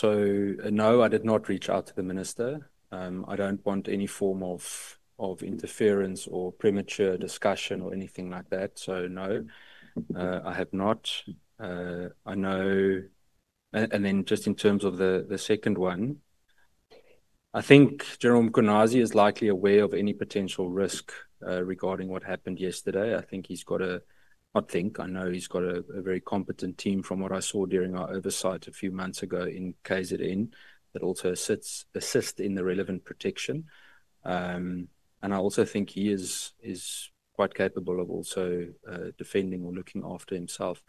No, I did not reach out to the minister. I don't want any form of interference or premature discussion or anything like that. So no, I have not. I know, and then just in terms of the second one, I think General Mkhwanazi is likely aware of any potential risk regarding what happened yesterday. I think he's got I know he's got a very competent team from what I saw during our oversight a few months ago in KZN that also assist in the relevant protection. And I also think he is quite capable of also defending or looking after himself.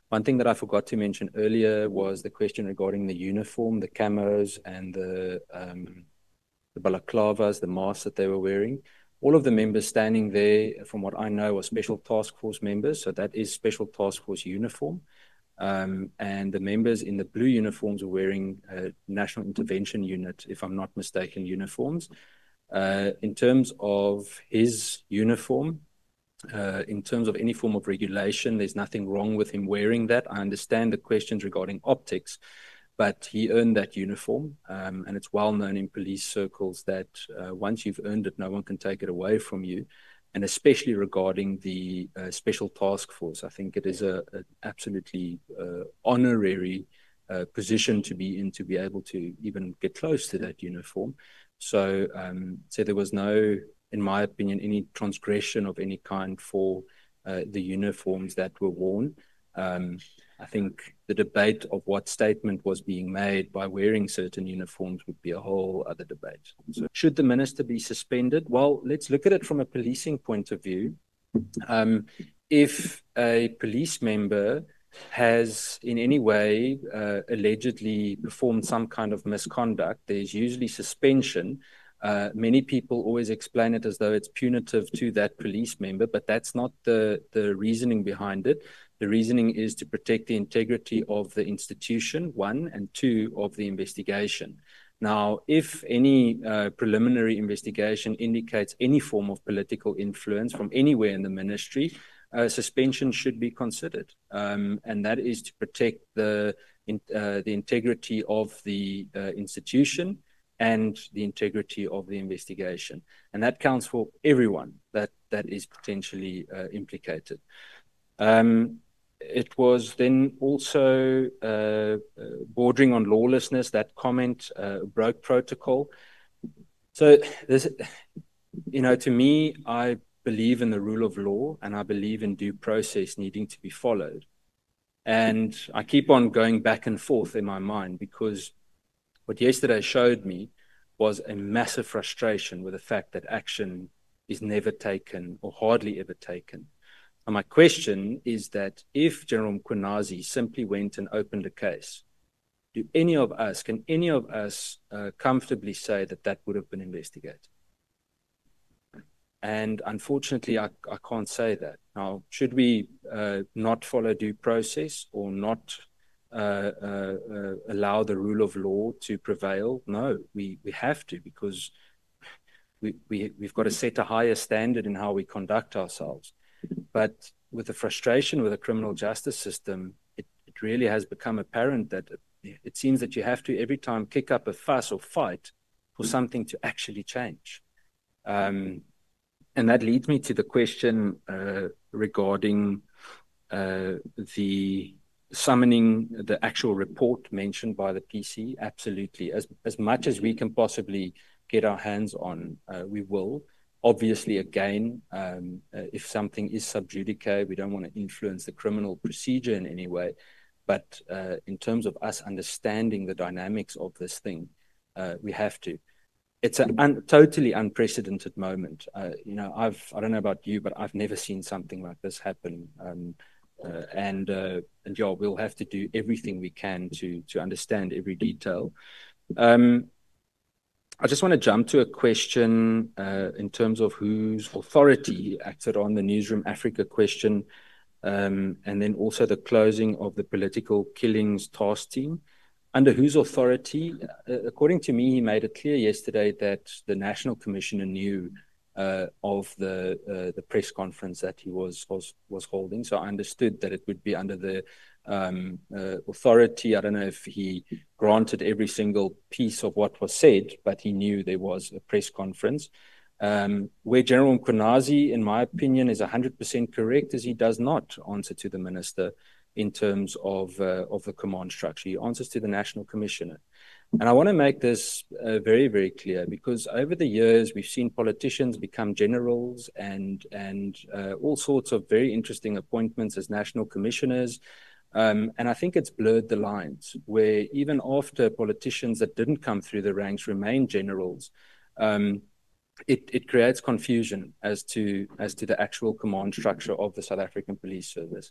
One thing that I forgot to mention earlier was the question regarding the uniform, the camos and the balaclavas, the masks that they were wearing. All of the members standing there, from what I know, are Special Task Force members. So that is Special Task Force uniform. And the members in the blue uniforms are wearing National Intervention Unit, if I'm not mistaken, uniforms. In terms of his uniform, in terms of any form of regulation, there's nothing wrong with him wearing that. I understand the questions regarding optics, but he earned that uniform, and it's well known in police circles that once you've earned it, no one can take it away from you. And especially regarding the Special Task Force, I think it is an absolutely honorary position to be in, to be able to even get close to that uniform. So there was no, in my opinion, any transgression of any kind for the uniforms that were worn. I think the debate of what statement was being made by wearing certain uniforms would be a whole other debate. So should the minister be suspended? Well, let's look at it from a policing point of view. If a police member has in any way allegedly performed some kind of misconduct, there's usually suspension. Many people always explain it as though it's punitive to that police member, but that's not the reasoning behind it. The reasoning is to protect the integrity of the institution, one, and two, of the investigation. Now, if any preliminary investigation indicates any form of political influence from anywhere in the ministry, suspension should be considered. And that is to protect the integrity of the institution and the integrity of the investigation. And that counts for everyone that is potentially implicated. It was then also bordering on lawlessness. That comment broke protocol. So this, to me, I believe in the rule of law, and I believe in due process needing to be followed. And I keep on going back and forth in my mind, because what yesterday showed me was a massive frustration with the fact that action is never taken or hardly ever taken. And my question is that if General Mkhwanazi simply went and opened a case, can any of us comfortably say that that would have been investigated? And unfortunately, I can't say that. Now, should we not follow due process or not allow the rule of law to prevail? No, we have to, because we've got to set a higher standard in how we conduct ourselves. But with the frustration with the criminal justice system, it really has become apparent that it seems that you have to every time kick up a fuss or fight for something to actually change. And that leads me to the question regarding the summoning the actual report mentioned by the PC. Absolutely. As much as we can possibly get our hands on, we will. Obviously, again, if something is sub judice, we don't want to influence the criminal procedure in any way. But in terms of us understanding the dynamics of this thing, we have to. It's a totally unprecedented moment. I don't know about you, but I've never seen something like this happen. And yeah, we'll have to do everything we can to understand every detail. I just want to jump to a question in terms of whose authority he acted on, the Newsroom Africa question, and then also the closing of the political killings task team. Under whose authority? According to me, he made it clear yesterday that the National Commissioner knew of the press conference that he was holding. So I understood that it would be under the authority. I don't know if he granted every single piece of what was said, but he knew there was a press conference. Where General Mkhwanazi, in my opinion, is 100% correct, is he does not answer to the minister in terms of the command structure. He answers to the National Commissioner. And I want to make this very, very clear, because over the years, we've seen politicians become generals and all sorts of very interesting appointments as national commissioners. And I think it's blurred the lines, where even after politicians that didn't come through the ranks remain generals, it creates confusion as to the actual command structure of the South African Police Service.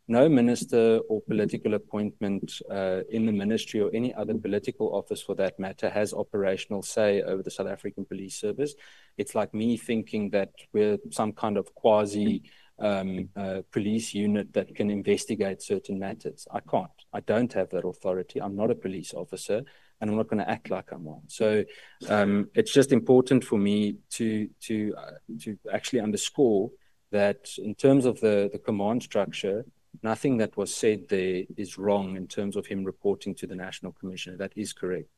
No minister or political appointment in the ministry or any other political office for that matter has operational say over the South African Police Service. It's like me thinking that we're some kind of quasi police unit that can investigate certain matters. I can't. I don't have that authority. I'm not a police officer, and I'm not going to act like I'm one. So it's just important for me to actually underscore that in terms of the command structure, nothing that was said there is wrong in terms of him reporting to the National Commissioner. That is correct.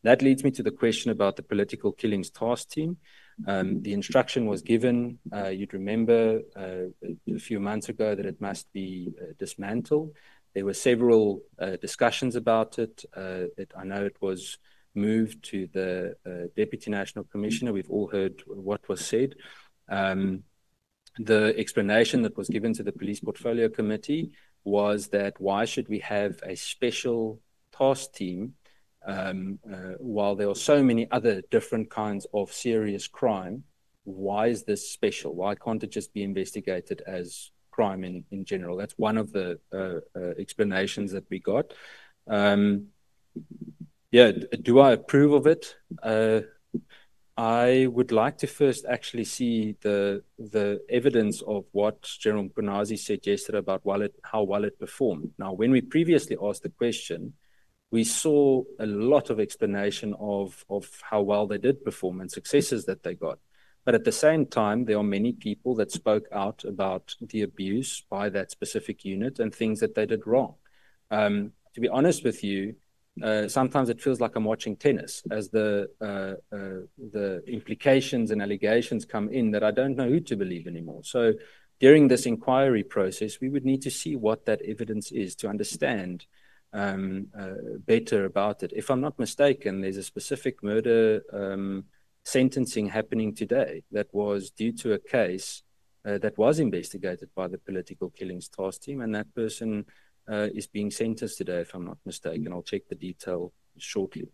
That leads me to the question about the political killings task team. The instruction was given, you'd remember a few months ago, that it must be dismantled. There were several discussions about it. I know it was moved to the Deputy National Commissioner. We've all heard what was said. The explanation that was given to the Police Portfolio Committee was that why should we have a special task team while there are so many other different kinds of serious crime? Why is this special? Why can't it just be investigated as crime in general? That's one of the explanations that we got. Yeah, do I approve of it? I would like to first actually see the evidence of what General Mkhwanazi said yesterday about how well it performed. Now, when we previously asked the question, we saw a lot of explanation of how well they did perform and successes that they got. But at the same time, there are many people that spoke out about the abuse by that specific unit and things that they did wrong. To be honest with you, sometimes it feels like I'm watching tennis as the implications and allegations come in that I don't know who to believe anymore. So during this inquiry process, we would need to see what that evidence is to understand better about it. If I'm not mistaken, there's a specific murder sentencing happening today that was due to a case that was investigated by the political killings task team, and that person is being sentenced today, if I'm not mistaken. I'll check the detail shortly.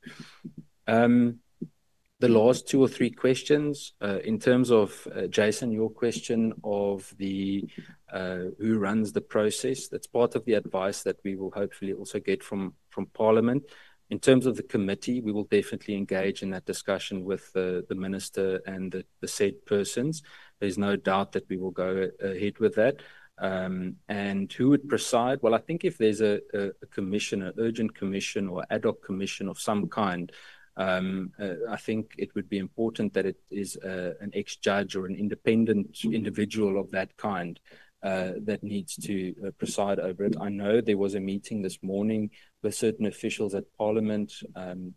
The last two or three questions, in terms of, Jason, your question of the who runs the process, that's part of the advice that we will hopefully also get from Parliament. In terms of the committee, we will definitely engage in that discussion with the minister and the said persons. There's no doubt that we will go ahead with that. And who would preside? Well, I think if there's a commission, an urgent commission or ad hoc commission of some kind, I think it would be important that it is an ex-judge or an independent individual of that kind that needs to preside over it. I know there was a meeting this morning with certain officials at Parliament.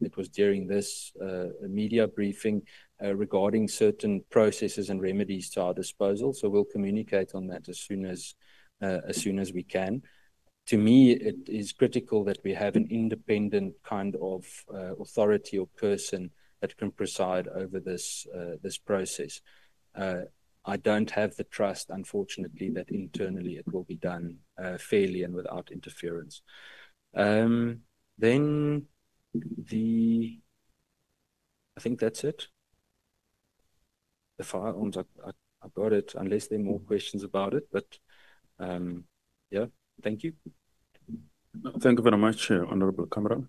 It was during this media briefing regarding certain processes and remedies to our disposal. So we'll communicate on that as soon as we can. To me, it is critical that we have an independent kind of authority or person that can preside over this process. I don't have the trust, unfortunately, that internally it will be done fairly and without interference. Then I think that's it. The firearms, I got it, unless there are more questions about it. But yeah, thank you. Thank you very much, Honorable Kamara.